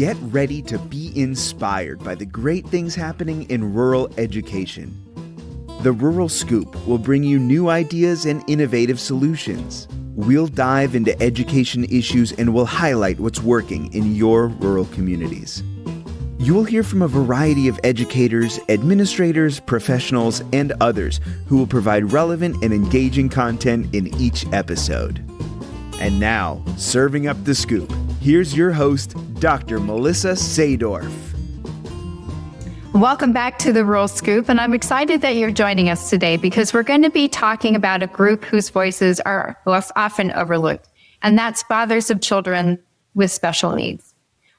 Get ready to be inspired by the great things happening in rural education. The Rural Scoop will bring you new ideas and innovative solutions. We'll dive into education issues and we'll highlight what's working in your rural communities. You'll hear from a variety of educators, administrators, professionals, and others who will provide relevant and engaging content in each episode. And now, serving up the scoop, here's your host, Dr. Melissa Sadorf. Welcome back to the Rural Scoop, and I'm excited that you're joining us today because we're going to be talking about a group whose voices are often overlooked, and that's fathers of children with special needs.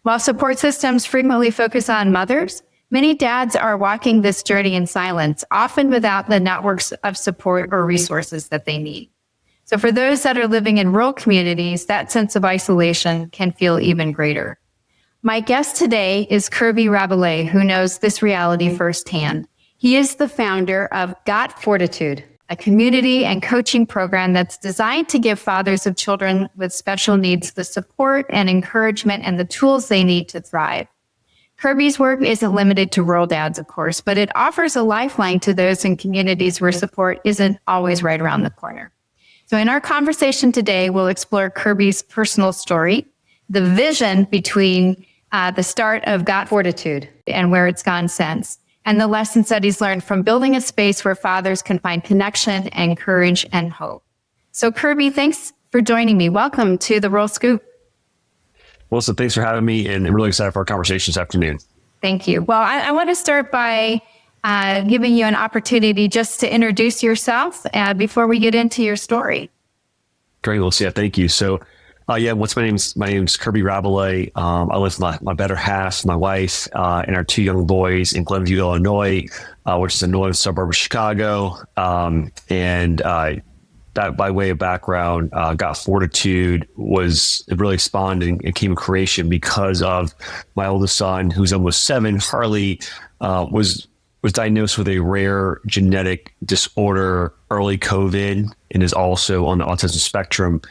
While support systems frequently focus on mothers, many dads are walking this journey in silence, often without the networks of support or resources that they need. So for those that are living in rural communities, that sense of isolation can feel even greater. My guest today is Kirby Rabalais, who knows this reality firsthand. He is the founder of 𝐄𝐩𝐢𝐬𝐸, a community and coaching program that's designed to give fathers of children with special needs the support and encouragement and the tools they need to thrive. Kirby's work isn't limited to rural dads, of course, but it offers a lifeline to those in communities where support isn't always right around the corner. So in our conversation today, we'll explore Kirby's personal story, the vision between the start of 𝐄𝐩𝐢𝐬𝐸 and where it's gone since, and the lessons that he's learned from building a space where fathers can find connection and courage and hope. So Kirby, thanks for joining me. Welcome to the Rural Scoop. Melissa, thanks for having me, and I'm really excited for our conversation this afternoon. Thank you. Well, I want to start by giving you an opportunity just to introduce yourself before we get into your story. Great, Melissa. Yeah, thank you. So, my name's Kirby Rabalais. I live with my better half, my wife, and our two young boys in Glenview, Illinois, which is a northern suburb of Chicago. That by way of background, 𝐄𝐩𝐢𝐬𝐸 was really spawned and came in creation because of my oldest son, who's almost 7, Harley, was diagnosed with a rare genetic disorder, early COVID, and is also on the autism spectrum.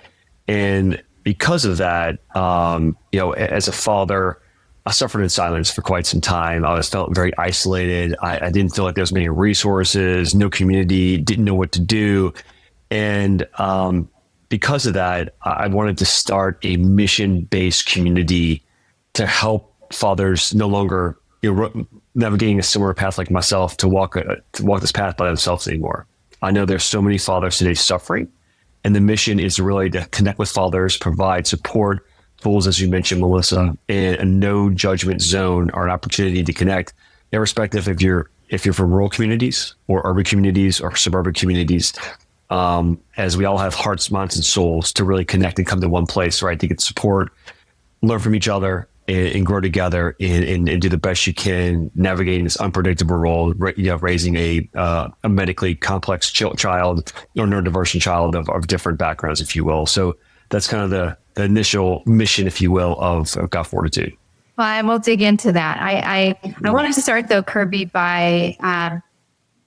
And because of that, as a father, I suffered in silence for quite some time. I felt very isolated. I didn't feel like there was many resources, no community, didn't know what to do. And because of that, I wanted to start a mission-based community to help fathers no longer navigating a similar path like myself to walk this path by themselves anymore. I know there's so many fathers today suffering, and the mission is really to connect with fathers, provide support, tools, as you mentioned, Melissa, and a no judgment zone or an opportunity to connect, irrespective if you're from rural communities or urban communities or suburban communities, as we all have hearts, minds, and souls to really connect and come to one place, right? To get support, learn from each other, and grow together and do the best you can navigating this unpredictable role, raising a medically complex child or neurodivergent child of different backgrounds, if you will. So that's kind of the initial mission, if you will, of 𝐄𝐩𝐢𝐬𝐸𝐸. Well, and we'll dig into that. I wanted to start, though, Kirby, by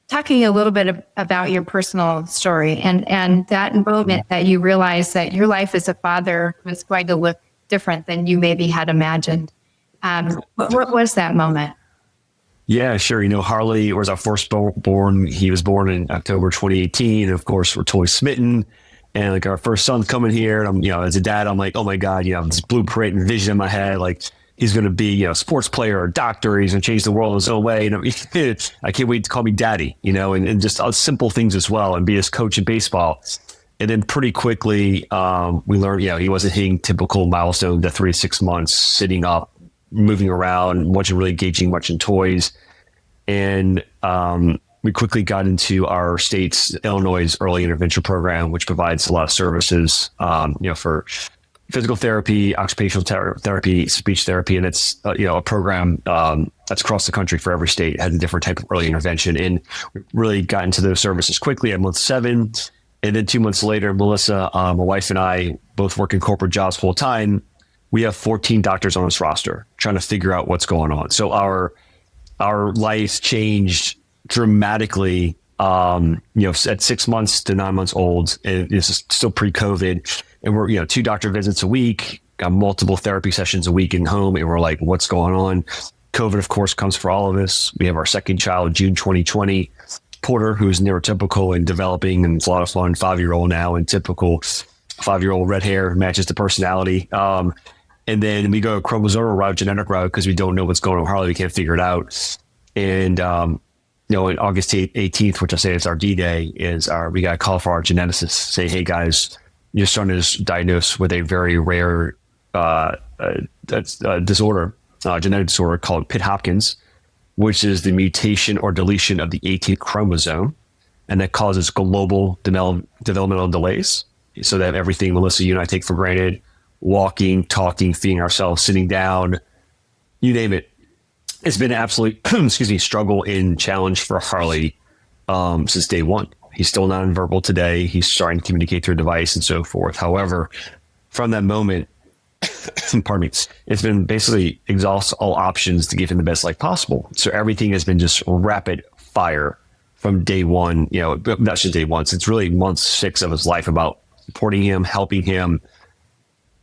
talking a little bit about your personal story and that moment that you realized that your life as a father was going to look different than you maybe had imagined. What was that moment? Yeah, sure. Harley was our firstborn. He was born in October 2018. And of course, we're totally smitten. And like our first son's coming here. And I'm, as a dad, I'm like, oh my God, this blueprint and vision in my head. Like he's going to be, a sports player or a doctor. He's going to change the world in his own way. And I can't wait to call me daddy, and just simple things as well, and be his coach in baseball. And then pretty quickly, we learned, he wasn't hitting typical milestones at 3 to 6 months, sitting up, moving around, wasn't really engaging much in toys. And we quickly got into our state's Illinois' early intervention program, which provides a lot of services, for physical therapy, occupational therapy, speech therapy. And it's, a program that's across the country for every state, has a different type of early intervention. And we really got into those services quickly at month 7. And then 2 months later, Melissa, my wife and I, both working corporate jobs full time, we have 14 doctors on this roster trying to figure out what's going on. So our life changed dramatically, at 6 months to 9 months old. And this is still pre-COVID. And we're, 2 doctor visits a week, got multiple therapy sessions a week in home, and we're like, what's going on? COVID, of course, comes for all of us. We have our second child, June 2020, Porter, who's neurotypical and developing, and it's a lot of fun, 5-year-old now, and typical 5-year-old red hair matches the personality. And then we go a chromosomal route, genetic route, because we don't know what's going on with Harley. We can't figure it out. And, on August 18th, which I say is our D-Day, we got a call for our geneticist, say, hey guys, your son is diagnosed with a very rare disorder, genetic disorder called Pitt-Hopkins, which is the mutation or deletion of the 18th chromosome. And that causes global developmental delays. So that everything, Melissa, you and I take for granted, walking, talking, feeding ourselves, sitting down, you name it. It's been an absolute, struggle and challenge for Harley since day one. He's still nonverbal today. He's starting to communicate through a device and so forth. However, from that moment, pardon me, it's been basically exhaust all options to give him the best life possible. So everything has been just rapid fire from day one, not just day one, since really month 6 of his life, about supporting him, helping him,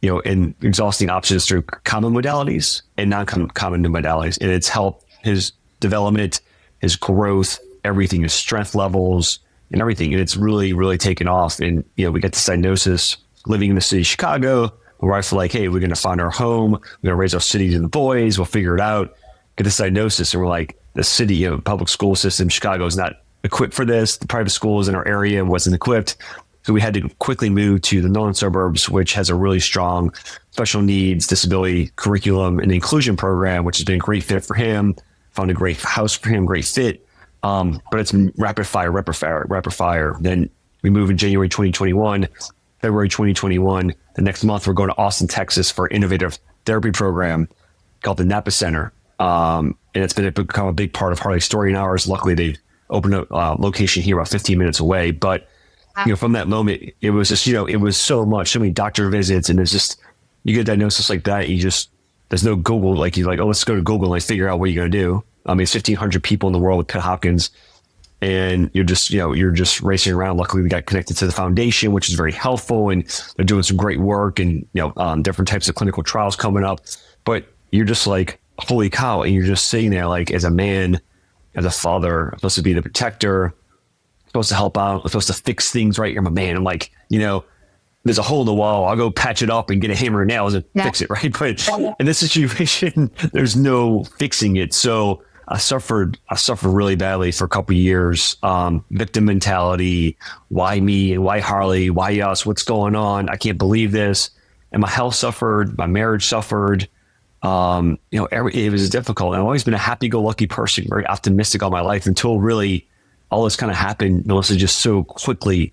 and exhausting options through common modalities and non-common modalities. And it's helped his development, his growth, everything, his strength levels and everything. And it's really, really taken off. And, we got this diagnosis living in the city of Chicago. Where I feel like, hey, we're going to find our home. We're going to raise our city to the boys. We'll figure it out. Get this diagnosis. And we're like, the city, public school system, Chicago is not equipped for this. The private schools in our area wasn't equipped. So we had to quickly move to the northern suburbs, which has a really strong special needs, disability curriculum and inclusion program, which has been a great fit for him. Found a great house for him, great fit. But it's rapid fire. Then we move in January 2021, February 2021. The next month, we're going to Austin, Texas for an innovative therapy program called the Napa Center. And it's become a big part of Harley's story and ours. Luckily, they opened a location here about 15 minutes away. But from that moment, it was just, it was so many doctor visits, and it's just, you get a diagnosis like that, there's no Google, let's go to Google and figure out what you're going to do. I mean, it's 1,500 people in the world with Pitt-Hopkins, and you're just racing around. Luckily, we got connected to the foundation, which is very helpful, and they're doing some great work and, different types of clinical trials coming up. But you're just like, holy cow. And you're just sitting there, as a man, as a father, I'm supposed to be the protector, supposed to help out, I'm supposed to fix things, right? I'm a man. I'm like, there's a hole in the wall. I'll go patch it up and get a hammer and nails and fix it, right? But in this situation, there's no fixing it. So I suffered really badly for a couple of years. Victim mentality, why me and why Harley, why us, what's going on? I can't believe this. And my health suffered, my marriage suffered. It was difficult. I've always been a happy-go-lucky person, very optimistic all my life, until really all this kind of happened, Melissa, just so quickly.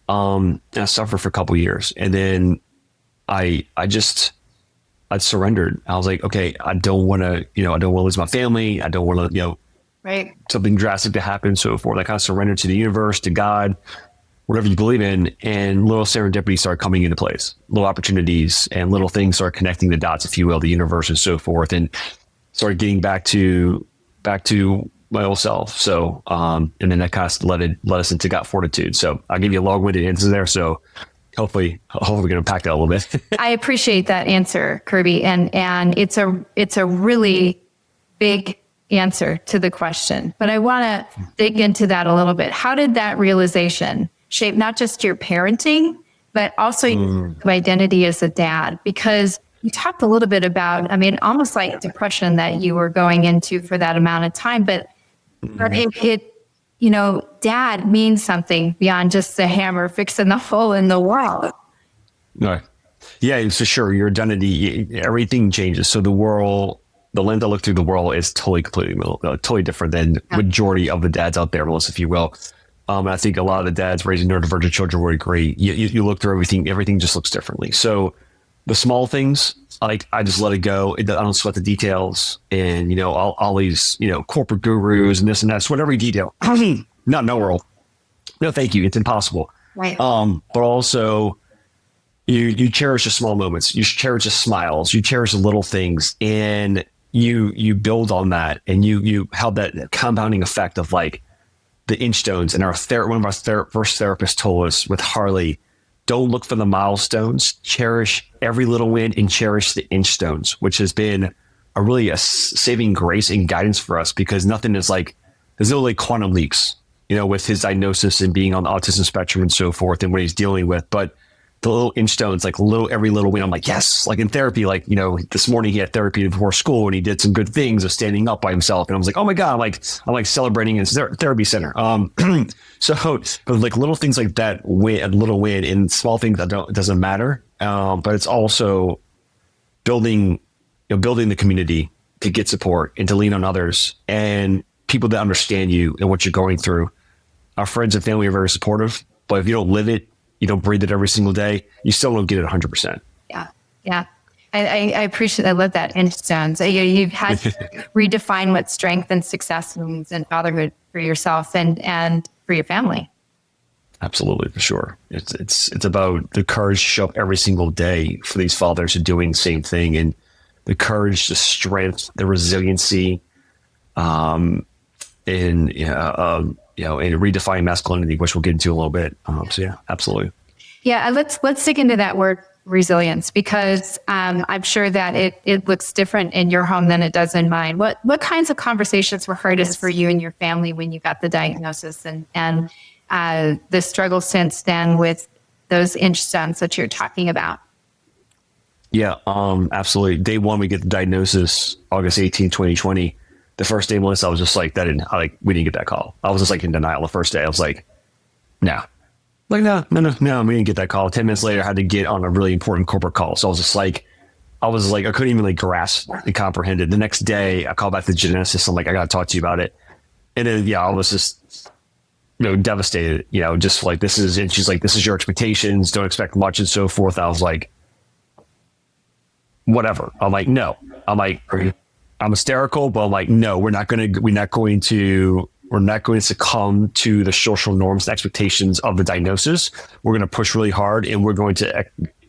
And I suffered for a couple of years. And then I surrendered. I was like, okay, I don't want to lose my family. I don't want to, right, something drastic to happen, so forth. I kind of surrendered to the universe, to God, whatever you believe in. And little serendipity started coming into place, little opportunities and little things started connecting the dots, if you will, the universe and so forth, and started getting back to my old self. So, and then that kind of led us into Got Fortitude. So I'll give you a long-winded answer there. So hopefully we can unpack that a little bit. I appreciate that answer, Kirby. And it's a really big answer to the question, but I want to dig into that a little bit. How did that realization shape not just your parenting, but also your identity as a dad? Because you talked a little bit about, almost like depression that you were going into for that amount of time, but dad means something beyond just the hammer fixing the hole in the wall. No. Yeah, for sure. Your identity, everything changes. So the lens I look through the world is totally different than majority of the dads out there, Melissa, if you will. I think a lot of the dads raising neurodivergent children would agree. You look through everything just looks differently. So the small things, I just let it go. I don't sweat the details, and all these corporate gurus and this and that. Sweat every detail. Not in the world. No, thank you. It's impossible. Right. But also, you cherish the small moments. You cherish the smiles. You cherish the little things, and you build on that, and you have that compounding effect of the inch stones. And one of our first therapists told us with Harley, don't look for the milestones, cherish every little win and cherish the inch stones, which has been a saving grace and guidance for us, because nothing is like, there's no like quantum leaps, with his diagnosis and being on the autism spectrum and so forth and what he's dealing with. But the little inch stones, like every little win, I'm like, yes, like in therapy, like, this morning he had therapy before school and he did some good things of standing up by himself. And I was like, oh my God, I'm like celebrating in his therapy center. So, but like little things like that, a little win and small things that doesn't matter. But it's also building the community to get support and to lean on others and people that understand you and what you're going through. Our friends and family are very supportive, but if you don't live it, you don't breathe it every single day, you still don't get it 100%. Yeah. Yeah. I appreciate, I love that. And you've had to redefine what strength and success means in fatherhood for yourself and for your family. Absolutely, for sure. It's about the courage to show up every single day for these fathers who are doing the same thing, and the courage, the strength, the resiliency, and redefine masculinity, which we'll get into a little bit. So yeah, absolutely. Yeah, let's dig into that word resilience, because I'm sure that it looks different in your home than it does in mine. What kinds of conversations were hardest for you and your family when you got the diagnosis, and the struggle since then with those inch stones that you're talking about? Yeah, absolutely. Day one, we get the diagnosis, August 18, 2020. The first day, Melissa, I was just like, we didn't get that call. I was just like in denial the first day. I was like, no. Like, no, we didn't get that call. 10 minutes later, I had to get on a really important corporate call. So I was just like, I couldn't even like grasp and comprehend it. The next day, I called back the geneticist. I'm like, I got to talk to you about it. And then, yeah, I was just, devastated, just like, and she's like, this is your expectations. Don't expect much and so forth. I was like, whatever. I'm like, no. I'm hysterical, but I'm like, no, we're not going to succumb to the social norms and expectations of the diagnosis. We're going to push really hard, and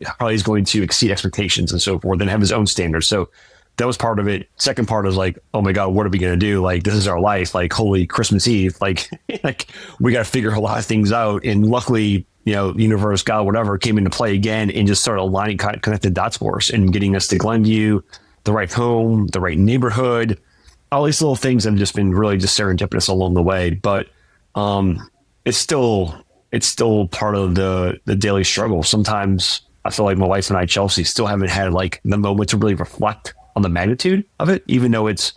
Harley's going to exceed expectations and so forth, and have his own standards. So that was part of it. Second part is like, oh my God, what are we going to do? Like, this is our life. Like, holy Christmas Eve. Like we got to figure a lot of things out. And luckily, the universe, God, whatever, came into play again and just started aligning, connected dots for us and getting us to Glenview, the right home, the right neighborhood. All these little things have just been really just serendipitous along the way. But it's still part of the daily struggle. Sometimes I feel like my wife and I, Chelsea, still haven't had like the moment to really reflect on the magnitude of it, even though it's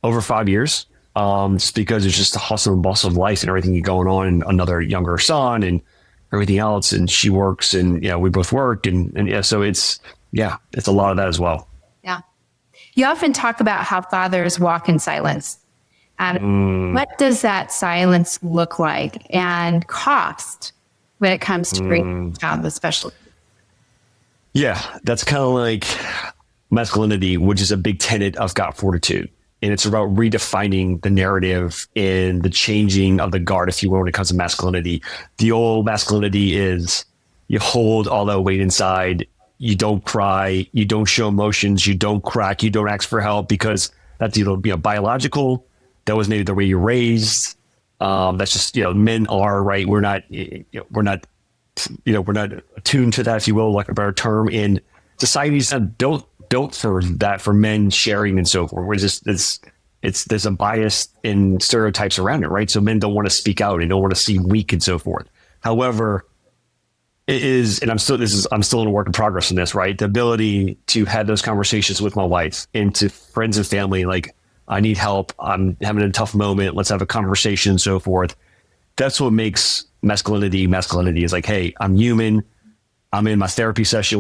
over 5 years. Just because it's just the hustle and bustle of life and everything going on, and another younger son and everything else. And she works, and we both work, and yeah, so it's a lot of that as well. Yeah. You often talk about how fathers walk in silence. And what does that silence look like and cost when it comes to raising a child with special needs? Yeah, that's kind of like masculinity, which is a big tenet of God Fortitude. And it's about redefining the narrative and the changing of the guard, if you will, when it comes to masculinity. The old masculinity is you hold all that weight inside. You don't cry. You don't show emotions. You don't crack. You don't ask for help, because that's biological. That was maybe the way you're raised. That's just men are, right. We're not attuned to that, if you will, like a better term. And society's not built for that, for men sharing and so forth. We're just there's a bias and stereotypes around it, right? So men don't want to speak out and don't want to seem weak and so forth. However, it is, and I'm still in a work in progress in this, right? The ability to have those conversations with my wife and to friends and family, like, I need help. I'm having a tough moment. Let's have a conversation and so forth. That's what makes masculinity. Masculinity is like, hey, I'm human. I'm in my therapy session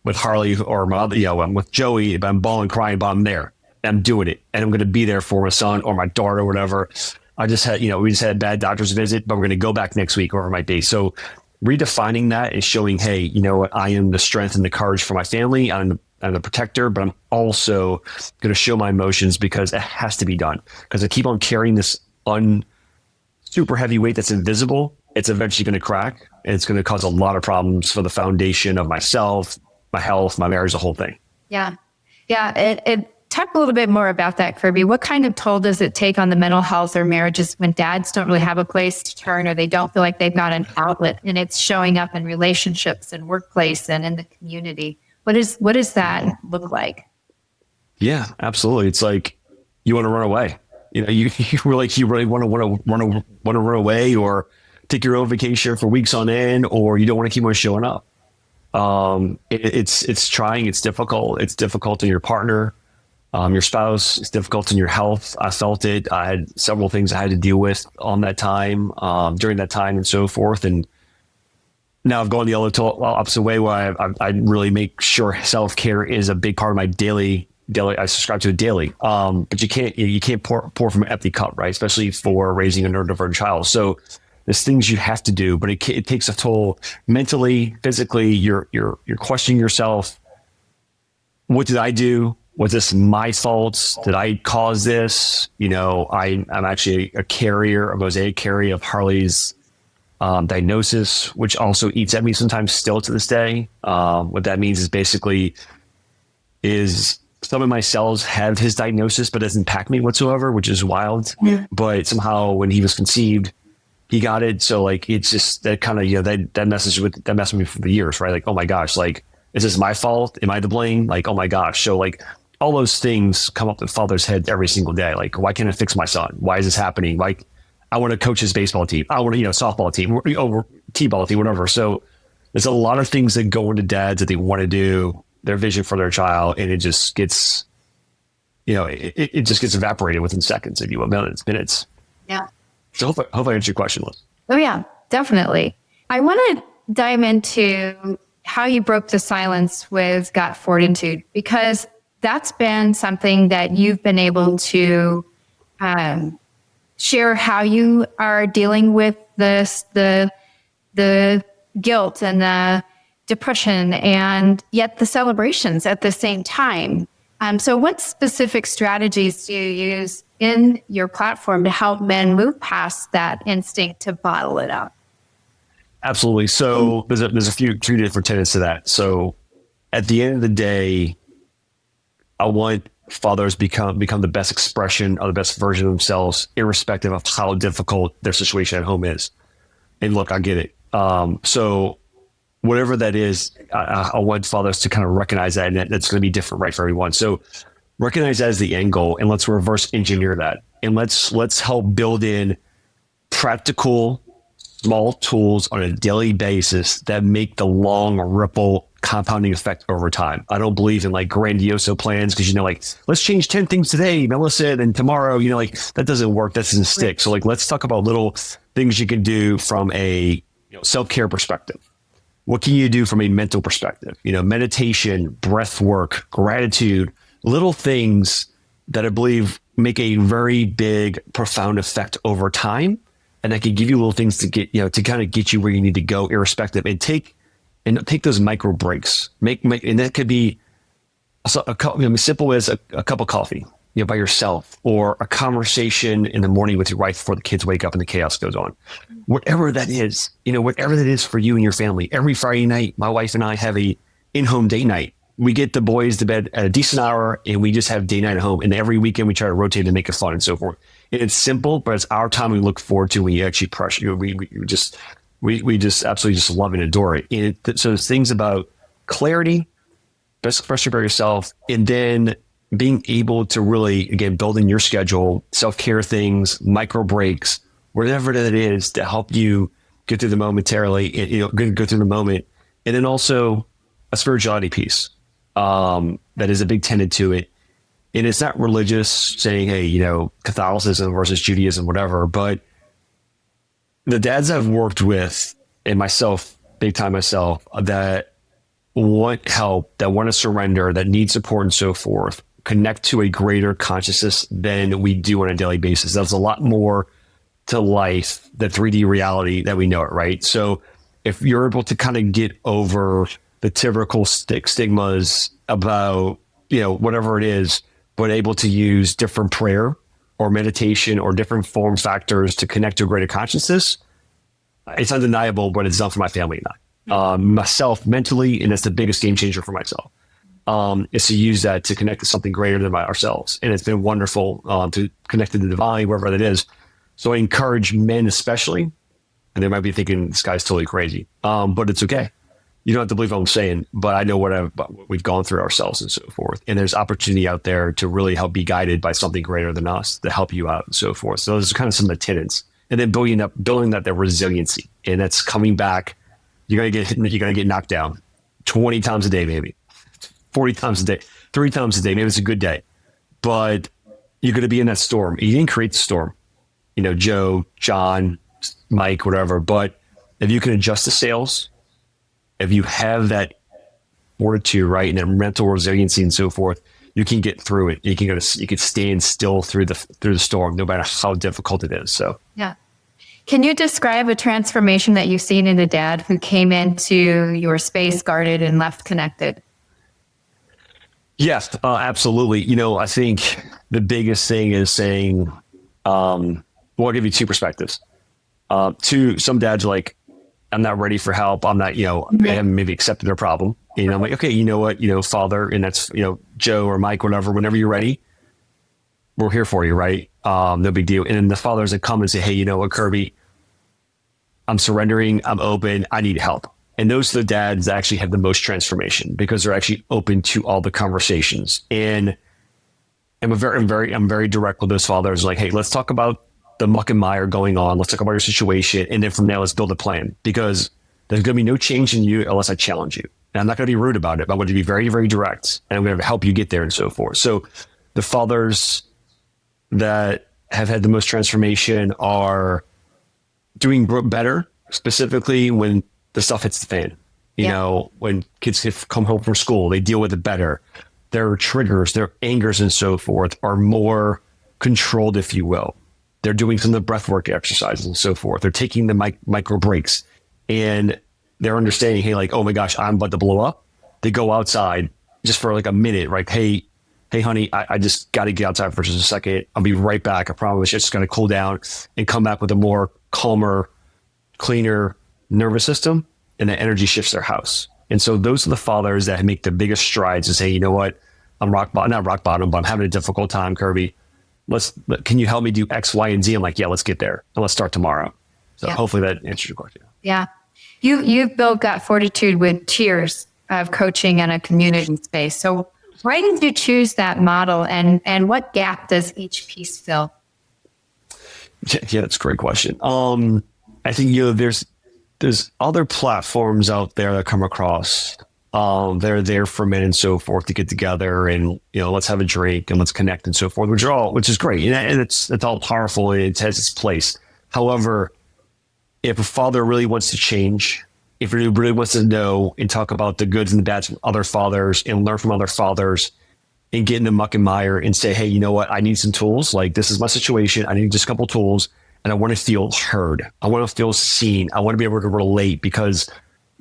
with Harley or my other, I'm with Joey. If I'm bawling, crying, but I'm there. I'm doing it, and I'm going to be there for my son or my daughter or whatever. I just had, we just had a bad doctor's visit, but we're going to go back next week, whatever it might be. So redefining that is showing, hey, you know what? I am the strength and the courage for my family. I'm the protector, but I'm also going to show my emotions, because it has to be done. Because I keep on carrying this super heavy weight that's invisible. It's eventually going to crack, and it's going to cause a lot of problems for the foundation of myself, my health, my marriage, the whole thing. Yeah. Yeah. talk a little bit more about that, Kirby. What kind of toll does it take on the mental health or marriages when dads don't really have a place to turn, or they don't feel like they've got an outlet, and it's showing up in relationships and workplace and in the community? What does that look like? Yeah, absolutely. It's like you want to run away. You know, you really want to run away, or take your own vacation for weeks on end, or you don't want to keep on showing up. It's trying. It's difficult. It's difficult in your partner, your spouse. It's difficult in your health. I felt it. I had several things I had to deal with on that time, during that time, and so forth. And now I've gone the opposite way, where I really make sure self-care is a big part of my daily. I subscribe to it daily. But you can't pour from an empty cup, right? Especially for raising a neurodivergent child. So there's things you have to do, but it takes a toll mentally, physically. You're questioning yourself. What did I do? Was this my fault? Did I cause this? You know, I'm actually a mosaic carrier of Harley's diagnosis, which also eats at me sometimes still to this day. What that means is basically some of my cells have his diagnosis, but doesn't impact me whatsoever, which is wild. Yeah. But somehow when he was conceived, he got it. So like, it's just that kind of, that messed with me for the years, right? Like, oh my gosh, like, is this my fault? Am I to blame? Like, oh my gosh. So like, all those things come up in father's head every single day. Like, why can't I fix my son? Why is this happening? Like, I want to coach his baseball team. I want to, softball team, or t-ball team, whatever. So there's a lot of things that go into dads that they want to do, their vision for their child, and it just gets, it just gets evaporated within seconds, if you will, minutes. Yeah. So hope I answered your question, Liz. Oh yeah, definitely. I want to dive into how you broke the silence with Got Fortitude, because that's been something that you've been able to share how you are dealing with the guilt and the depression, and yet the celebrations at the same time. So what specific strategies do you use in your platform to help men move past that instinct to bottle it up? Absolutely. So there's three different tenets to that. So at the end of the day, I want fathers become the best expression or the best version of themselves, irrespective of how difficult their situation at home is. And look, I get it. So whatever that is, I want fathers to kind of recognize that, and that's going to be different, right, for everyone. So recognize that as the end goal, and let's reverse engineer that, and let's help build in practical, small tools on a daily basis that make the long ripple compounding effect over time. I don't believe in like grandiose plans, because like, let's change 10 things today, Melissa, and tomorrow, like that doesn't work. That doesn't stick. So like, let's talk about little things you can do from a self-care perspective. What can you do from a mental perspective? Meditation, breath work, gratitude, little things that I believe make a very big, profound effect over time. And that can give you little things to get, to kind of get you where you need to go, irrespective, and take those micro breaks. And that could be simple as a cup of coffee, by yourself, or a conversation in the morning with your wife before the kids wake up and the chaos goes on. Whatever that is, whatever that is for you and your family. Every Friday night, my wife and I have a in-home date night. We get the boys to bed at a decent hour, and we just have day night at home. And every weekend we try to rotate and make it fun and so forth. And it's simple, but it's our time we look forward to when you actually pressure. We just absolutely just love and adore it. And so there's things about clarity, best expression about yourself, and then being able to really, again, build in your schedule, self-care things, micro breaks, whatever that is, to help you get through the momentarily, go through the moment. And then also a spirituality piece that is a big tenet to it. And it's not religious, saying, hey, Catholicism versus Judaism, whatever, but the dads I've worked with, and myself, big time myself, that want help, that want to surrender, that need support and so forth, connect to a greater consciousness than we do on a daily basis. There's a lot more to life, the 3D reality that we know it, right? So if you're able to kind of get over the typical stigmas about, whatever it is, but able to use different prayer or meditation or different form factors to connect to a greater consciousness, it's undeniable what it's done for my family and I. Myself mentally, and it's the biggest game changer for myself. is to use that to connect to something greater than ourselves. And it's been wonderful to connect to the divine, wherever that is. So I encourage men especially, and they might be thinking this guy's totally crazy, but it's okay. You don't have to believe what I'm saying, but I know what we've gone through ourselves and so forth. And there's opportunity out there to really help be guided by something greater than us to help you out and so forth. So those are kind of some of the tenets. And then building that resiliency. And that's coming back. You're going to get hit, you're going to get knocked down 20 times a day, maybe 40 times a day, 3 times a day. Maybe it's a good day, but you're going to be in that storm. You didn't create the storm, Joe, John, Mike, whatever. But if you can adjust the sails, if you have that fortitude, right, and that mental resiliency and so forth, you can get through it. You can stand still through the storm, no matter how difficult it is. So yeah. Can you describe a transformation that you've seen in a dad who came into your space guarded and left connected? Yes, absolutely. I think the biggest thing is saying, well, I'll give you 2 perspectives. Some dads are like, I'm not ready for help. I'm not, I haven't maybe accepted their problem. And I'm like, okay, you know what, Father, and that's, Joe or Mike, whatever, whenever you're ready, we're here for you, right? No big deal. And then the fathers that come and say, hey, you know what, Kirby, I'm surrendering. I'm open. I need help. And those are the dads that actually have the most transformation because they're actually open to all the conversations. And I'm very direct with those fathers. Like, hey, let's talk about the muck and mire going on. Let's talk about your situation. And then from there, let's build a plan because there's going to be no change in you unless I challenge you. And I'm not going to be rude about it, but I'm going to be very, very direct and I'm going to help you get there and so forth. So the fathers that have had the most transformation are doing better, specifically when the stuff hits the fan. When kids come home from school, they deal with it better. Their triggers, their angers and so forth are more controlled, if you will. They're doing some of the breathwork exercises and so forth. They're taking the micro breaks and they're understanding, hey, like, oh my gosh, I'm about to blow up. They go outside just for like a minute, right? Hey, honey, I just got to get outside for just a second. I'll be right back. I promise. It's just going to cool down and come back with a more calmer, cleaner nervous system, and the energy shifts their house. And so those are the fathers that make the biggest strides and say, you know what, I'm not rock bottom, but I'm having a difficult time, Kirby. Can you help me do X, Y, and Z? I'm like, yeah, let's get there. And let's start tomorrow. So hopefully that answers your question. Yeah. You've built Got Fortitude with years of coaching and a community space. So why did you choose that model and what gap does each piece fill? Yeah, that's a great question. I think, there's other platforms out there that come across. They're there for men and so forth to get together and, let's have a drink and let's connect and so forth, which is great. And it's all powerful and it has its place. However, if a father really wants to change, if he really wants to know and talk about the goods and the bads from other fathers and learn from other fathers and get in the muck and mire and say, hey, you know what? I need some tools. Like, this is my situation. I need just a couple tools and I want to feel heard. I want to feel seen. I want to be able to relate because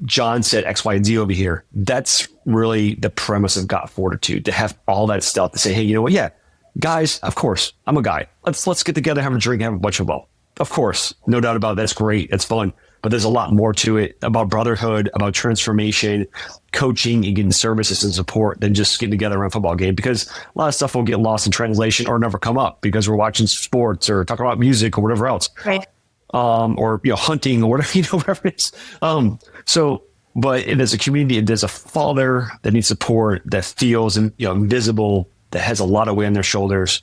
John said X, Y, and Z over here. That's really the premise of Got Fortitude, to have all that stuff to say, hey, you know what? Yeah, guys, of course, I'm a guy. Let's get together, have a drink, have a bunch of ball. Of course, no doubt about it. That's great. It's fun. But there's a lot more to it about brotherhood, about transformation, coaching, and getting services and support than just getting together around a football game, because a lot of stuff will get lost in translation or never come up because we're watching sports or talking about music or whatever else. Right. Or, hunting or whatever, whatever it is. But there's a community, there's a father that needs support, that feels, invisible, that has a lot of weight on their shoulders.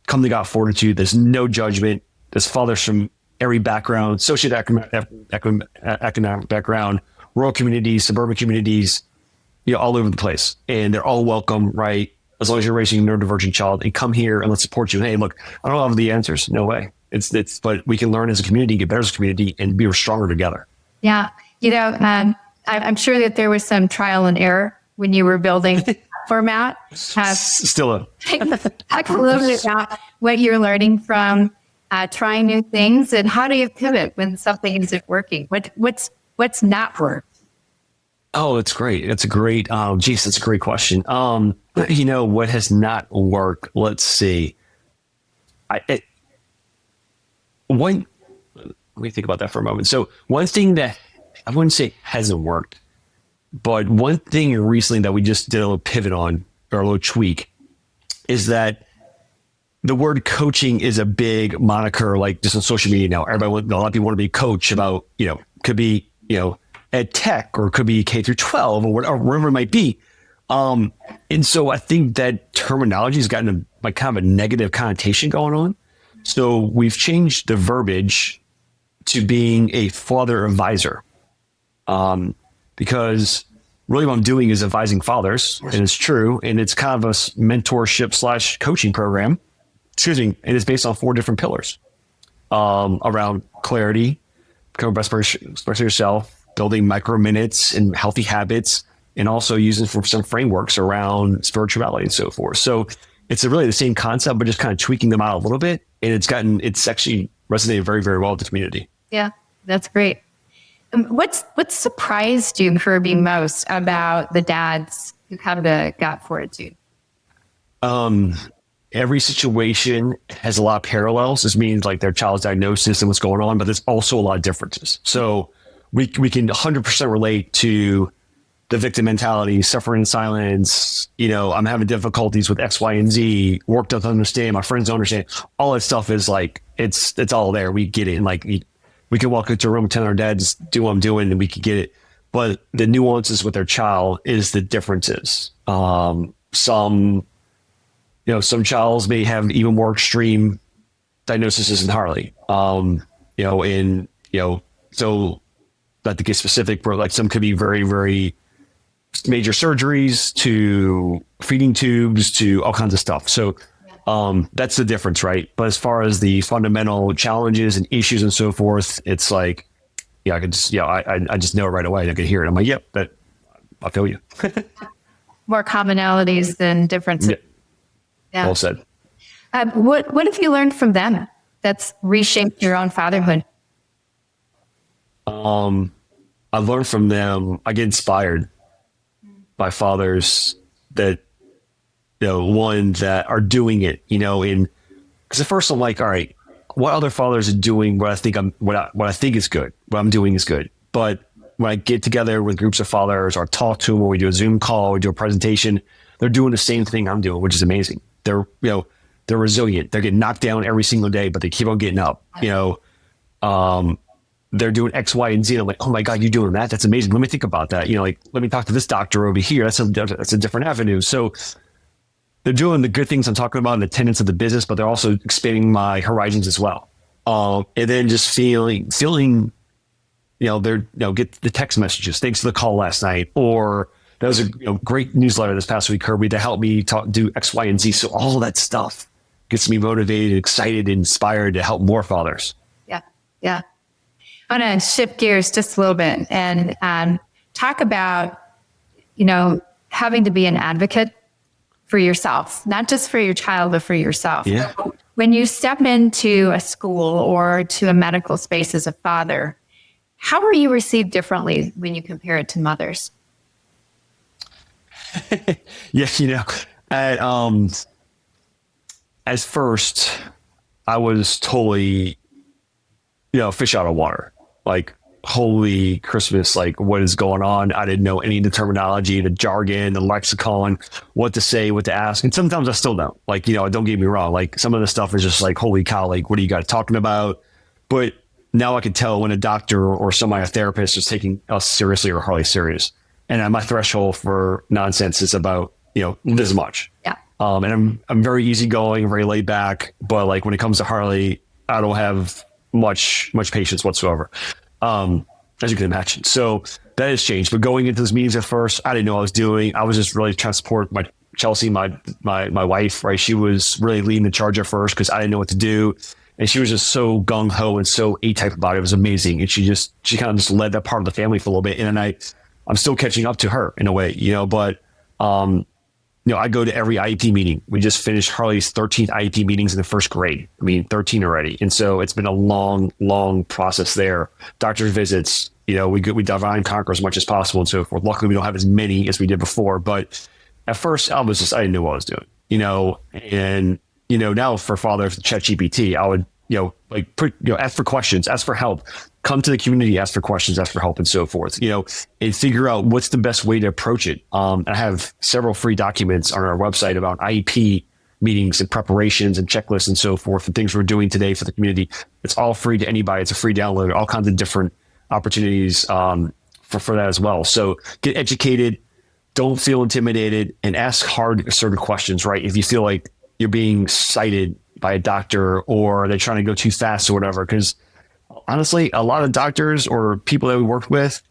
Come to Got Fortitude. There's no judgment. There's fathers from every background, socioeconomic background, rural communities, suburban communities, all over the place. And they're all welcome, right? As long as you're raising a neurodivergent child, and come here and let's support you. Hey, look, I don't have the answers. No way. But we can learn as a community, get better as a community, and be stronger together. Yeah. I'm sure that there was some trial and error when you were building format. Still talk a little bit about what you're learning from trying new things, and how do you pivot when something isn't working? What's not work? Oh, it's great. That's a great, that's a great question. What has not worked? Let's see. Let me think about that for a moment. So one thing that I wouldn't say hasn't worked, But one thing recently that we just did a little pivot on, or a little tweak, is that the word coaching is a big moniker, like just on social media now. A lot of people want to be a coach about, could be, ed tech, or it could be K through 12, or whatever it might be. And so I think that terminology has gotten kind of a negative connotation going on. So we've changed the verbiage to being a father advisor. Because really what I'm doing is advising fathers, and it's true. And it's kind of a mentorship / coaching program. Excuse me. And it's based on 4 different pillars, around clarity, become best version of yourself, building micro minutes and healthy habits, and also using for some frameworks around spirituality and so forth. So it's really the same concept, but just kind of tweaking them out a little bit. And it's actually resonated very, very well with the community. Yeah, that's great. What surprised you, Kirby, most about the dads who come to Got Fortitude? Every situation has a lot of parallels. This means like their child's diagnosis and what's going on, but there's also a lot of differences. So we can 100% relate to the victim mentality, suffering in silence. I'm having difficulties with X, Y, and Z. Work doesn't understand. My friends don't understand. All that stuff is like, it's all there. We get it. And like, we can walk into a room, tell our dads, do what I'm doing, and we can get it. But the nuances with their child is the differences. Some childs may have even more extreme diagnoses than Harley. So not to get specific, but like some could be very, very major surgeries to feeding tubes to all kinds of stuff. So that's the difference, right? But as far as the fundamental challenges and issues and so forth, it's like, I could just, I just know it right away. I could hear it. I'm like, yep, I feel you. More commonalities than differences. Yeah. Well said. What have you learned from them that's reshaped your own fatherhood? I learned from them. I get inspired by fathers that, one that are doing it, because at first I'm like, all right, what other fathers are doing what I think is good, what I'm doing is good. But when I get together with groups of fathers or talk to them, or we do a Zoom call, or do a presentation, they're doing the same thing I'm doing, which is amazing. They're resilient. They're getting knocked down every single day, but they keep on getting up, they're doing X, Y, and Z. And I'm like, oh my God, you're doing that? That's amazing. Let me think about that. Let me talk to this doctor over here. That's a different avenue. So they're doing the good things I'm talking about in the tenets of the business, but they're also expanding my horizons as well. And then just feeling, get the text messages. Thanks for the call last night. Or that was a great newsletter this past week, Kirby, to help me do X, Y, and Z. So all of that stuff gets me motivated, excited, inspired to help more fathers. Yeah. I want to shift gears just a little bit and talk about, having to be an advocate for yourself, not just for your child, but for yourself. Yeah. When you step into a school or to a medical space as a father, how are you received differently when you compare it to mothers? Yeah, at first, I was totally, fish out of water. Like, holy Christmas, like, what is going on? I didn't know any of the terminology, the jargon, the lexicon, what to say, what to ask. And sometimes I still don't. Like, don't get me wrong. Like, some of the stuff is just like, holy cow, like, what are you guys talking about? But now I can tell when a doctor or somebody, a therapist, is taking us seriously or hardly serious. And my threshold for nonsense is about, this much. Yeah. And I'm very easygoing, very laid back. But like when it comes to Harley, I don't have much patience whatsoever, as you can imagine. So that has changed. But going into those meetings at first, I didn't know what I was doing. I was just really trying to support my Chelsea, my wife, right? She was really leading the charge at first because I didn't know what to do. And she was just so gung ho and so A-type about it. It was amazing. And she kind of just led that part of the family for a little bit. And then I'm still catching up to her in a way, but, I go to every IEP meeting. We just finished Harley's 13th IEP meetings in the first grade. 13 already. And so it's been a long, long process there. Doctor's visits, we divide and conquer as much as possible and so forth. Luckily, we don't have as many as we did before. But at first, I didn't know what I was doing, and, now for father, ChatGPT, I would, ask for questions, ask for help, come to the community, ask for questions, ask for help, and so forth, and figure out what's the best way to approach it. I have several free documents on our website about IEP meetings and preparations and checklists and so forth, and things we're doing today for the community. It's all free to anybody. It's a free download, all kinds of different opportunities for that as well. So get educated, don't feel intimidated, and ask hard, assertive questions, right? If you feel like you're being cited by a doctor or they're trying to go too fast or whatever, because honestly, a lot of doctors or people that we worked with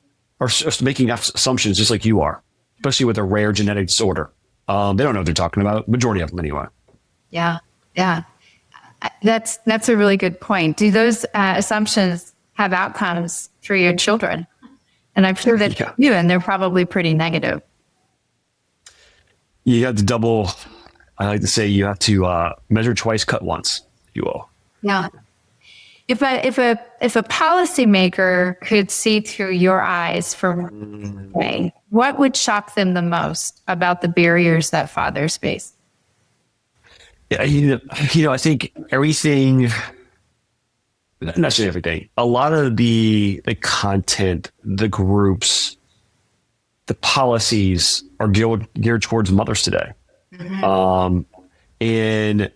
are just making assumptions just like you are, especially with a rare genetic disorder. They don't know what they're talking about, majority of them anyway. Yeah. That's a really good point. Do those assumptions have outcomes for your children? And I'm sure that you do, and they're probably pretty negative. You have to I like to say you have to measure twice, cut once, if you will. Yeah. If a policymaker could see through your eyes for one way, what would shock them the most about the barriers that fathers face? Yeah, I think everything, not necessarily everything, a lot of the content, the groups, the policies are geared towards mothers today. Mm-hmm. And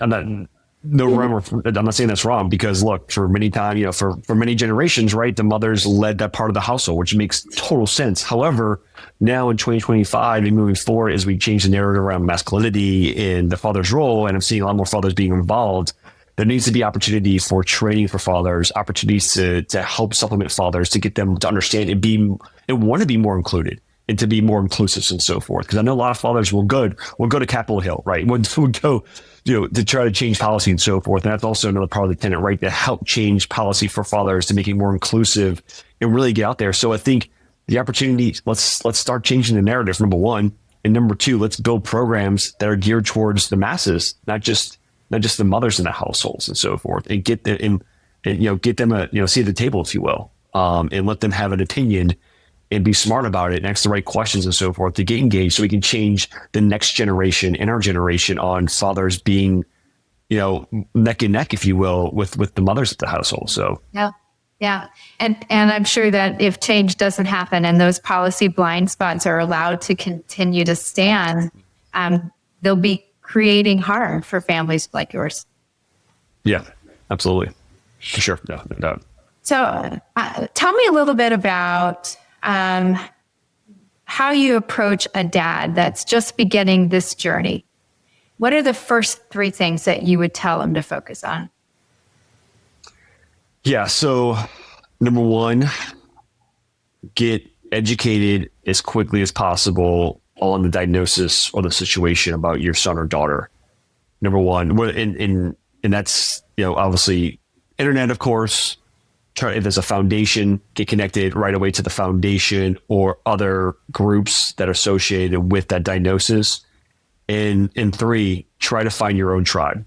I'm not saying that's wrong, because look, for many times, for many generations, right, the mothers led that part of the household, which makes total sense. However, now in 2025 and moving forward, as we change the narrative around masculinity and the father's role, and I'm seeing a lot more fathers being involved, there needs to be opportunity for training for fathers, opportunities to help supplement fathers, to get them to understand and want to be more included and to be more inclusive and so forth. Because I know a lot of fathers will go to Capitol Hill, right? Would go, to try to change policy and so forth. And that's also another part of the tenet, right? To help change policy for fathers, to make it more inclusive and really get out there. So I think the opportunity, let's start changing the narrative, number one. And number two, let's build programs that are geared towards the masses, not just the mothers in the households and so forth, and get them get them a seat at the table, if you will, and let them have an opinion and be smart about it and ask the right questions and so forth to get engaged, so we can change the next generation and our generation on fathers being, neck and neck, if you will, with the mothers of the household. So yeah. And I'm sure that if change doesn't happen and those policy blind spots are allowed to continue to stand, they'll be creating harm for families like yours. Yeah, absolutely. For sure. No doubt. So tell me a little bit about how you approach a dad that's just beginning this journey. What are the first three things that you would tell him to focus on? Yeah. So number one, get educated as quickly as possible on the diagnosis or the situation about your son or daughter. Number one, and that's, obviously internet, of course. If there's a foundation, get connected right away to the foundation or other groups that are associated with that diagnosis. And three, try to find your own tribe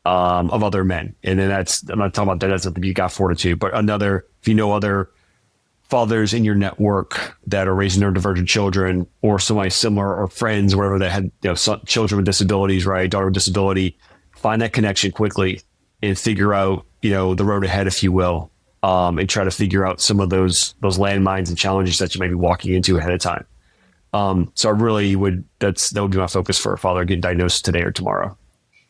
of other men. And then I'm not talking about that as if you got fortitude, but if you know other fathers in your network that are raising neurodivergent children or somebody similar, or friends, wherever, that had children with disabilities, right, daughter with disability, find that connection quickly and figure out the road ahead, if you will. And try to figure out some of those landmines and challenges that you may be walking into ahead of time. So I really that would be my focus for a father getting diagnosed today or tomorrow.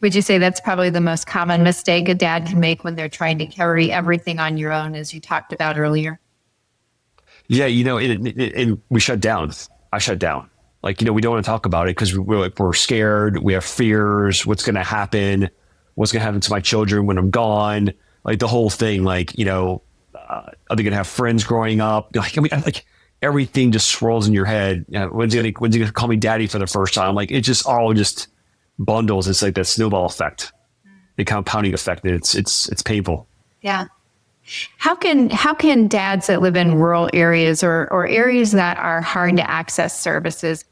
Would you say that's probably the most common mistake a dad can make when they're trying to carry everything on your own, as you talked about earlier? Yeah, and we shut down. I shut down. We don't want to talk about it because we're scared. We have fears. What's going to happen? What's going to happen to my children when I'm gone? The whole thing, are they going to have friends growing up? Everything just swirls in your head. When's he going to call me daddy for the first time? It just all just bundles. It's like that snowball effect, the compounding effect. It's painful. Yeah. How can dads that live in rural areas or areas that are hard to access services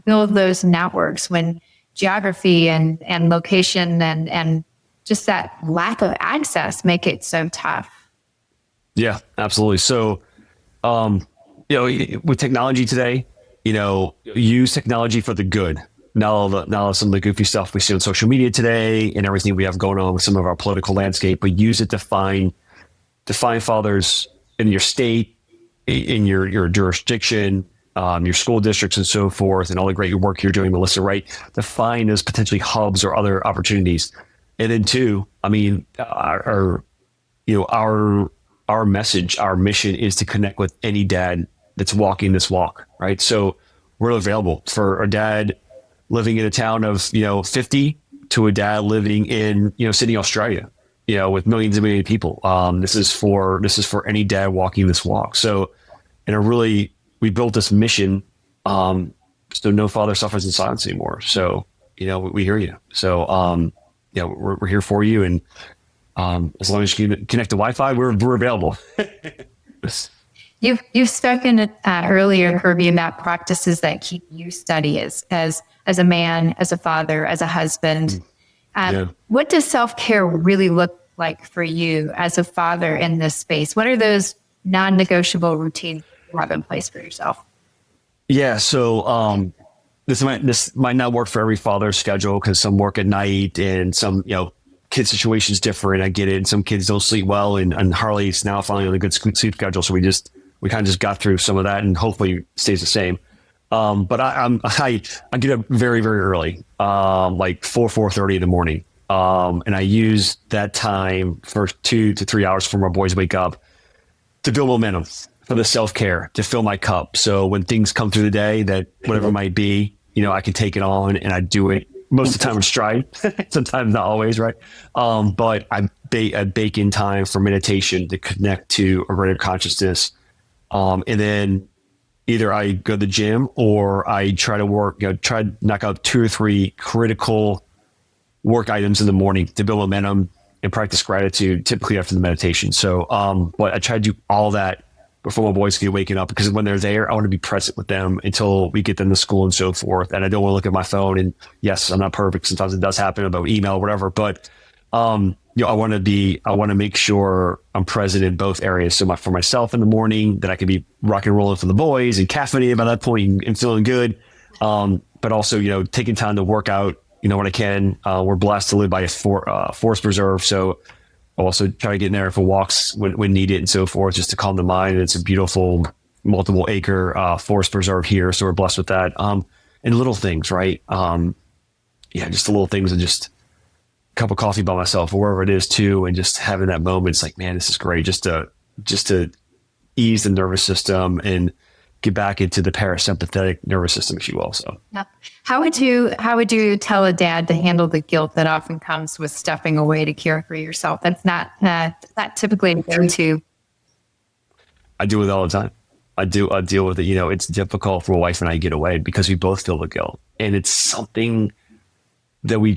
build those networks when geography and location and just that lack of access make it so tough? Yeah, absolutely. So, with technology today, use technology for the good. now some of the goofy stuff we see on social media today and everything we have going on with some of our political landscape, but use it to find fathers in your state, in your jurisdiction, your school districts and so forth, and all the great work you're doing, Melissa, right? To find those potentially hubs or other opportunities. And then two, I mean, our message, our mission is to connect with any dad that's walking this walk, right? So we're available for a dad living in a town of, 50 to a dad living in, Sydney, Australia, with millions and millions of people. This is for any dad walking this walk. So, we built this mission, so no father suffers in silence anymore. So, we hear you. So, we're here for you. And, as long as you can connect to Wi-Fi, we're available. You've spoken earlier, Kirby, about practices that keep you steady as a man, as a father, as a husband. What does self-care really look like for you as a father in this space? What are those non-negotiable routines you have in place for yourself? Yeah, so this might not work for every father's schedule because some work at night and some kid situation's different. I get it. And some kids don't sleep well, and Harley's now finally on a good sleep schedule, so we kind of just got through some of that, and hopefully it stays the same. But I get up very, very early, like 4:30 in the morning. And I use that time for 2 to 3 hours before my boys wake up to build momentum for the self-care, to fill my cup. So when things come through the day, that whatever it might be, I can take it on, and I do it most of the time in stride, sometimes not always, right? But I bake in time for meditation to connect to a greater consciousness. And then either I go to the gym or I try to knock out 2 or 3 critical work items in the morning to build momentum and practice gratitude, typically after the meditation. So, but I try to do all that before my boys get waking up, because when they're there, I want to be present with them until we get them to school and so forth. And I don't want to look at my phone. And yes, I'm not perfect. Sometimes it does happen about email or whatever, but, I want to make sure I'm present in both areas. So for myself in the morning, that I can be rock and rolling for the boys and caffeinated by that point and feeling good. But also, taking time to work out, when I can. We're blessed to live by a forest preserve. So I also try to get in there for walks when needed and so forth, just to calm the mind. And it's a beautiful multiple acre forest preserve here. So we're blessed with that. And little things, right? Just the little things, and just cup of coffee by myself or wherever it is too, and just having that moment. It's like, man, this is great, just to ease the nervous system and get back into the parasympathetic nervous system, if you will. So how would you tell a dad to handle the guilt that often comes with stepping away to care for yourself? That's not typically a go-to. I do it all the time. I deal with it. It's difficult for my wife and I to get away because we both feel the guilt, and it's something that we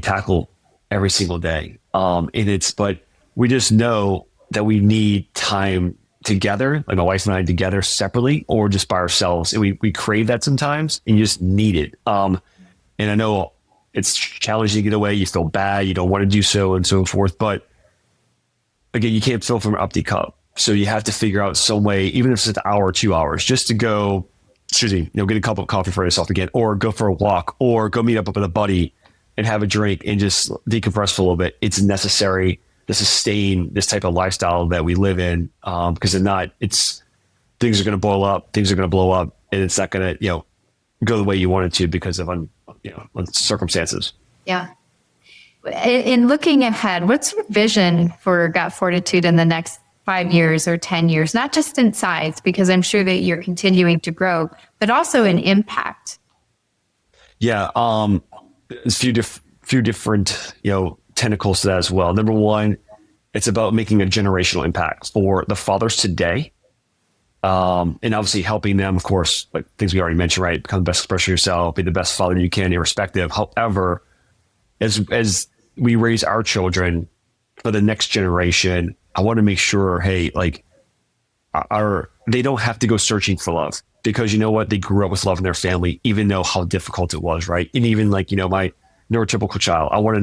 tackle every single day. But we just know that we need time together, like my wife and I together separately, or just by ourselves. And we crave that sometimes, and you just need it. And I know it's challenging to get away. You feel bad. You don't want to do so and so forth. But again, you can't fill from an empty cup. So you have to figure out some way, even if it's an hour or 2 hours, just to go, get a cup of coffee for yourself again, or go for a walk, or go meet up with a buddy and have a drink and just decompress for a little bit. It's necessary to sustain this type of lifestyle that we live in. Because if not, things are going to boil up, things are going to blow up, and it's not going to, go the way you want it to because of, circumstances. Yeah. In looking ahead, what's your vision for Got Fortitude in the next 5 years or 10 years, not just in size, because I'm sure that you're continuing to grow, but also in impact? Yeah. There's a few different, tentacles to that as well. Number one, it's about making a generational impact for the fathers today. And obviously helping them, of course, like things we already mentioned, right? Become the best expression of yourself, be the best father you can, irrespective. However, as we raise our children for the next generation, I want to make sure, hey, like they don't have to go searching for love, because you know what? They grew up with love in their family, even though how difficult it was, right? And even like, my neurotypical child, I want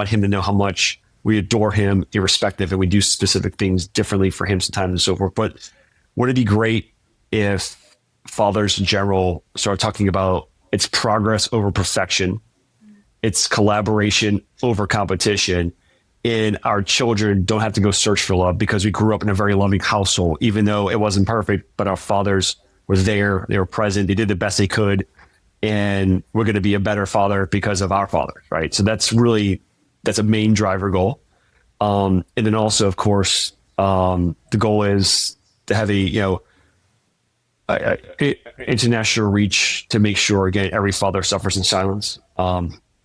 him to know how much we adore him irrespective, and we do specific things differently for him sometimes and so forth. But would it be great if fathers in general start talking about It's progress over perfection. It's collaboration over competition. And our children don't have to go search for love because we grew up in a very loving household, even though it wasn't perfect, but our fathers were there, they were present, they did the best they could. And we're going to be a better father because of our fathers, right? So that's a main driver goal. And then also, of course, the goal is to have a international reach to make sure, again, every father suffers in silence.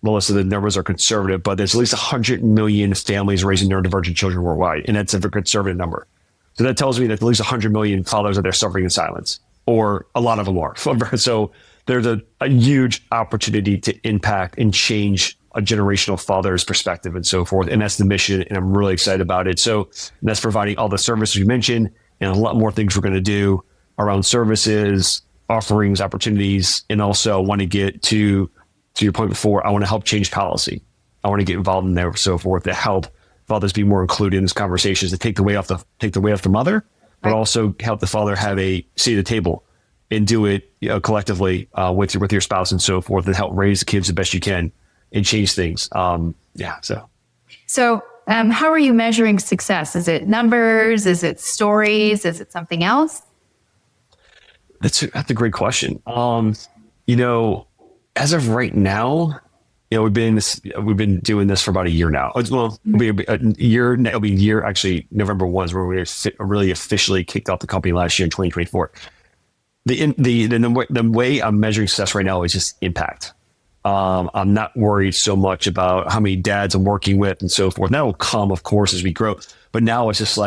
Melissa, the numbers are conservative, but there's at least 100 million families raising neurodivergent children worldwide, and that's a very conservative number. So that tells me that at least 100 million fathers are there suffering in silence, or a lot of them are. So there's a huge opportunity to impact and change a generational father's perspective and so forth. And that's the mission, and I'm really excited about it. So that's providing all the services you mentioned and a lot more things we're going to do around services, offerings, opportunities, and also want to get to your point before, I want to help change policy. I want to get involved in there and so forth to help fathers be more included in these conversations, to take the weight off the mother, but also help the father have a seat at the table and do it collectively with your spouse and so forth, and help raise the kids the best you can and change things. So how are you measuring success? Is it numbers? Is it stories? Is it something else? That's a great question. As of right now, we've been doing this for about a year now. Well, it'll be a year. It'll be a year. Actually, November 1 is where we really officially kicked off the company last year in 2024. The way I'm measuring success right now is just impact. I'm not worried so much about how many dads I'm working with and so forth. That will come, of course, as we grow. But now it's just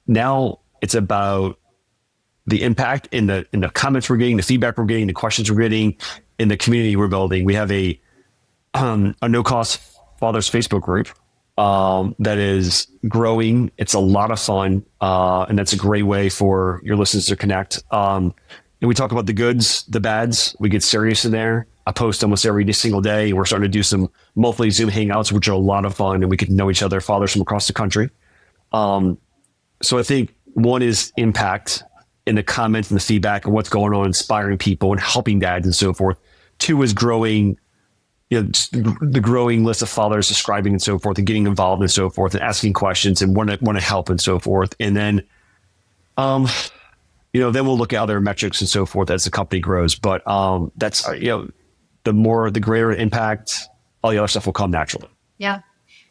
now it's about the impact in the comments we're getting, the feedback we're getting, the questions we're getting, in the community we're building. We have a no-cost fathers Facebook group that is growing. It's a lot of fun, and that's a great way for your listeners to connect. And we talk about the goods, the bads. We get serious in there. I post almost every single day. We're starting to do some monthly Zoom hangouts, which are a lot of fun, and we get to know each other, fathers from across the country. So I think one is impact in the comments and the feedback and what's going on, inspiring people and helping dads and so forth. Two is growing, just the growing list of fathers subscribing and so forth, and getting involved and so forth, and asking questions and want to help and so forth. And then, then we'll look at other metrics and so forth as the company grows. But that's the greater impact, all the other stuff will come naturally. Yeah.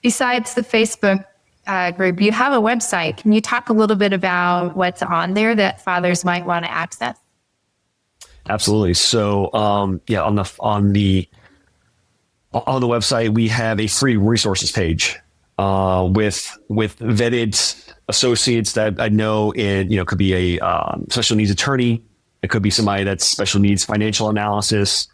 Besides the Facebook group, you have a website. Can you talk a little bit about what's on there that fathers might want to access? Absolutely. So, on the website, we have a free resources page with vetted associates that I know, and could be a special needs attorney. It could be somebody that's special needs financial analysis,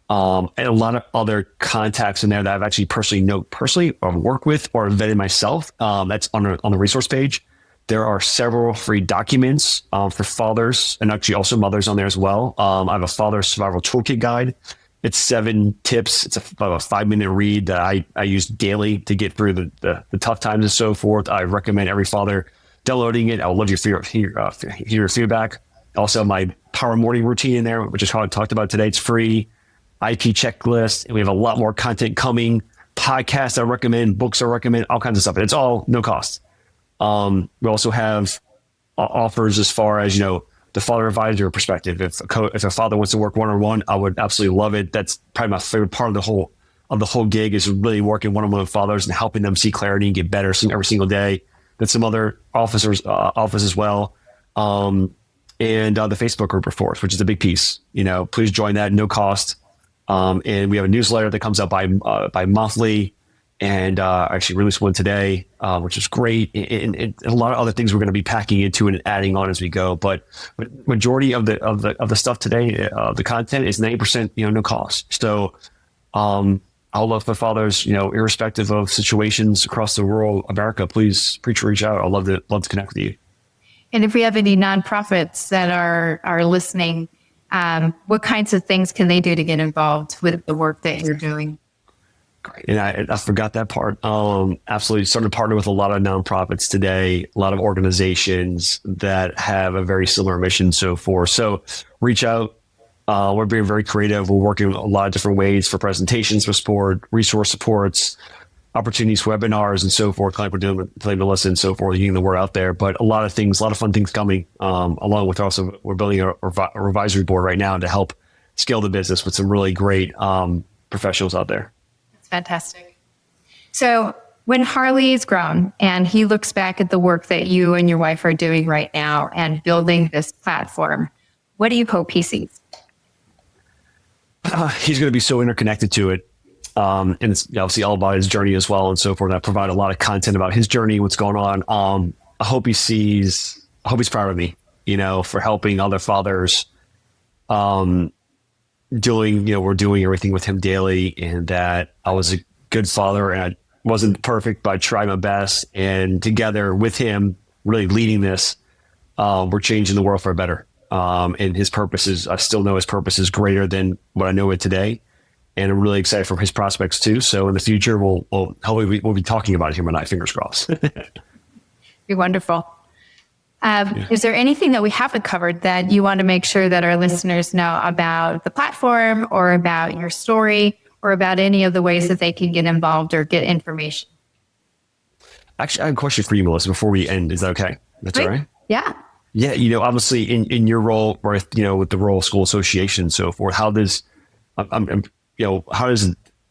and a lot of other contacts in there that I've actually personally or worked with or vetted myself. That's on the resource page. There are several free documents for fathers, and actually also mothers on there as well. I have a father survival toolkit guide. It's 7 tips. It's about a 5-minute read that I use daily to get through the tough times and so forth. I recommend every father downloading it. I would love to hear your feedback. Also, my power morning routine in there, which is how I talked about today. It's free. IP checklist. And we have a lot more content coming. Podcasts I recommend, books I recommend, all kinds of stuff. It's all no cost. We also have offers as far as, the father advisor perspective. If a father wants to work one-on-one, I would absolutely love it. That's probably my favorite part of the whole gig is really working one-on-one with fathers and helping them see clarity and get better every single day. Then some other office as well. And the Facebook group, of course, which is a big piece. Please join that, no cost. And we have a newsletter that comes out by monthly. And I actually released one today, which is great. And a lot of other things we're going to be packing into and adding on as we go. But majority of the stuff today, the content is 90%, no cost. So I'll love for fathers, irrespective of situations across the rural America, please reach out. I'd love to connect with you. And if we have any nonprofits that are listening, what kinds of things can they do to get involved with the work that you're doing? Great. And I forgot that part. Absolutely. Starting to partner with a lot of nonprofits today, a lot of organizations that have a very similar mission, so forth. So reach out, We're being very creative. We're working a lot of different ways for presentations for support, resource supports, opportunities, webinars, and so forth. Like we're doing with Play Melissa and so forth, getting the word out there. But a lot of things, a lot of fun things coming. Along with also, we're building a revisory board right now to help scale the business with some really great professionals out there. That's fantastic. So when Harley's grown and he looks back at the work that you and your wife are doing right now and building this platform, what do you hope he sees? He's going to be so interconnected to it. And it's obviously all about his journey as well and so forth. And I provide a lot of content about his journey, what's going on. I hope he's proud of me, for helping other fathers, we're doing everything with him daily, and that I was a good father, and I wasn't perfect, but I tried my best. And together with him really leading this, we're changing the world for better. And his purpose is, I still know his purpose is greater than what I know it today. And I'm really excited for his prospects too. So in the future, we'll be talking about him and I, fingers crossed. Be wonderful. Is there anything that we haven't covered that you want to make sure that our listeners know about the platform or about your story or about any of the ways that they can get involved or get information? Actually, I have a question for you, Melissa, before we end. Is that okay? That's all right? Yeah. Yeah. Obviously in your role with the Rural School Association and so forth, how does,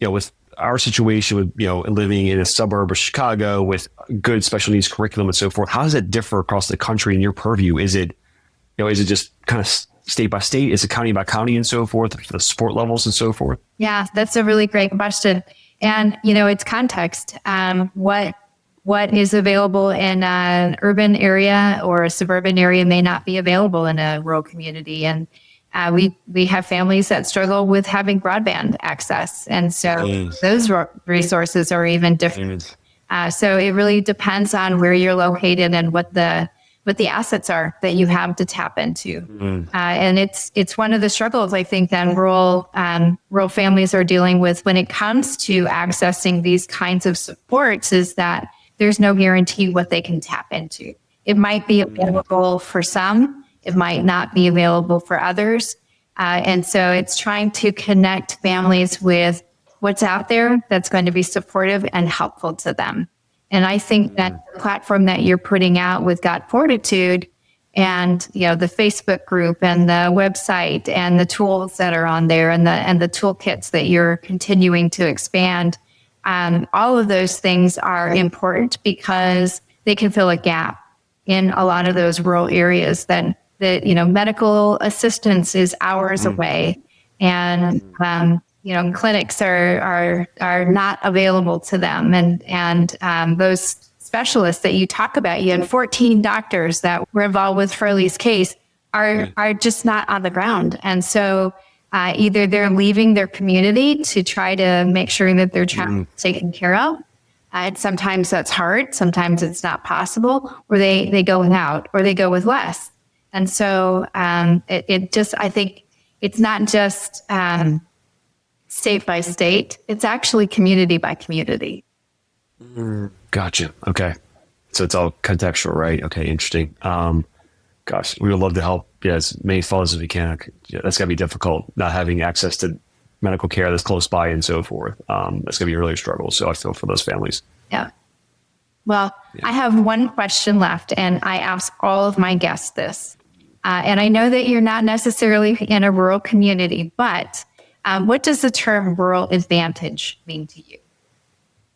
with our situation with, living in a suburb of Chicago with good special needs curriculum and so forth, how does it differ across the country in your purview? Is it just kind of state by state? Is it county by county and so forth, the support levels and so forth? Yeah, that's a really great question. And, it's context. What is available in an urban area or a suburban area may not be available in a rural community. And we have families that struggle with having broadband access. And so those resources are even different. So it really depends on where you're located and what the assets are that you have to tap into. And it's one of the struggles, I think, that rural families are dealing with when it comes to accessing these kinds of supports, is that there's no guarantee what they can tap into. It might be available for some. It might not be available for others. And so it's trying to connect families with what's out there that's going to be supportive and helpful to them. And I think that the platform that you're putting out with Got Fortitude and, the Facebook group and the website and the tools that are on there and the toolkits that you're continuing to expand, all of those things are important because they can fill a gap in a lot of those rural areas that medical assistance is hours away, and clinics are not available to them, and those specialists that you talk about, you had 14 doctors that were involved with Hurley's case are just not on the ground, and so either they're leaving their community to try to make sure that their child is taken care of. And sometimes that's hard. Sometimes it's not possible, or they go without, or they go with less. And so I think it's not just state by state. It's actually community by community. Gotcha. Okay. So it's all contextual, right? Okay. Interesting. Gosh, we would love to help as many fathers as we can. That's got to be difficult, not having access to medical care that's close by and so forth. That's going to be a really struggle. So I feel for those families. Yeah. Well, I have one question left, and I ask all of my guests this. And I know that you're not necessarily in a rural community, but what does the term rural advantage mean to you?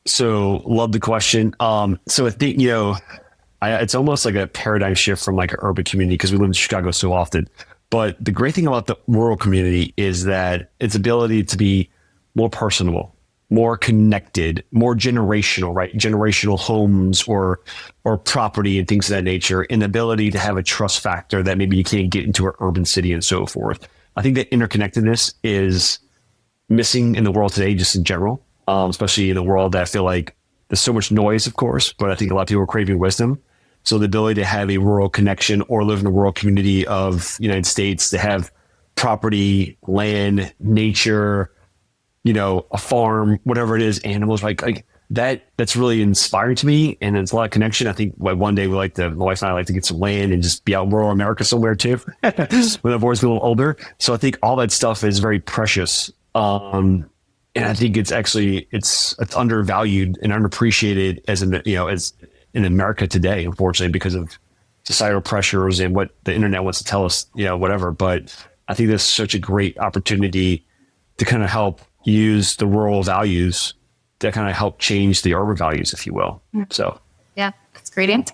So love the question. So I think, it's almost like a paradigm shift from like an urban community because we live in Chicago so often. But the great thing about the rural community is that its ability to be more personable, more connected, more generational, right? Generational homes or property and things of that nature, and the ability to have a trust factor that maybe you can't get into an urban city and so forth. I think that interconnectedness is missing in the world today, just in general, especially in a world that I feel like there's so much noise, of course, but I think a lot of people are craving wisdom. So the ability to have a rural connection or live in a rural community of the United States, to have property, land, nature, a farm, whatever it is, animals, like that's really inspiring to me, and it's a lot of connection. I think one day my wife and I like to get some land and just be out in rural America somewhere too, when our boys get a little older. So I think all that stuff is very precious. And I think it's undervalued and underappreciated as in America today, unfortunately, because of societal pressures and what the internet wants to tell us, whatever. But I think this is such a great opportunity to kind of help use the rural values that kind of help change the urban values, if you will. So, yeah, that's a great answer.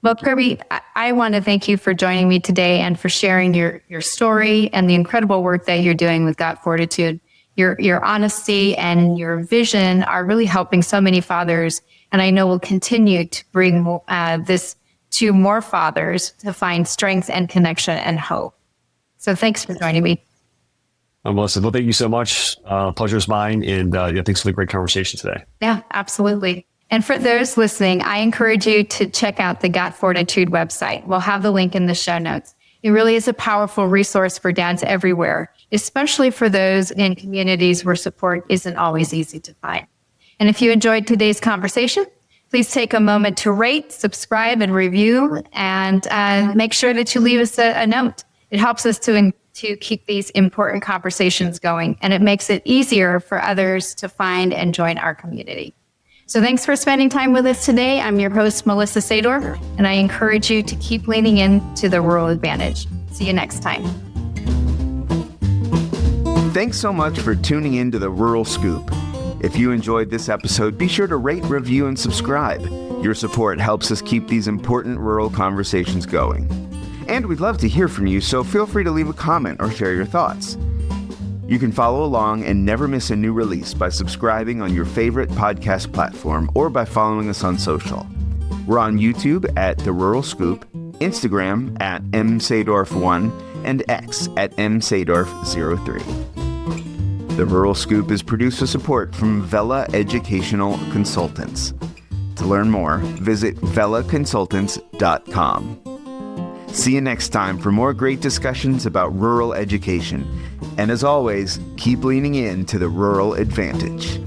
Well, Kirby, I want to thank you for joining me today and for sharing your story and the incredible work that you're doing with Got Fortitude. Your honesty and your vision are really helping so many fathers, and I know will continue to bring this to more fathers to find strength and connection and hope. So thanks for joining me. Melissa, well, thank you so much. Pleasure is mine. And thanks for the great conversation today. Yeah, absolutely. And for those listening, I encourage you to check out the Got Fortitude website. We'll have the link in the show notes. It really is a powerful resource for dads everywhere, especially for those in communities where support isn't always easy to find. And if you enjoyed today's conversation, please take a moment to rate, subscribe, and review, and make sure that you leave us a note. It helps us to keep these important conversations going, and it makes it easier for others to find and join our community. So thanks for spending time with us today. I'm your host, Melissa Sadorf, and I encourage you to keep leaning into the rural advantage. See you next time. Thanks so much for tuning in to the Rural Scoop. If you enjoyed this episode, be sure to rate, review, and subscribe. Your support helps us keep these important rural conversations going. And we'd love to hear from you, so feel free to leave a comment or share your thoughts. You can follow along and never miss a new release by subscribing on your favorite podcast platform or by following us on social. We're on YouTube at The Rural Scoop, Instagram at @msadorf1, and X at @msadorf03. The Rural Scoop is produced with support from Vela Educational Consultants. To learn more, visit velaconsultants.com. See you next time for more great discussions about rural education. And as always, keep leaning in to the rural advantage.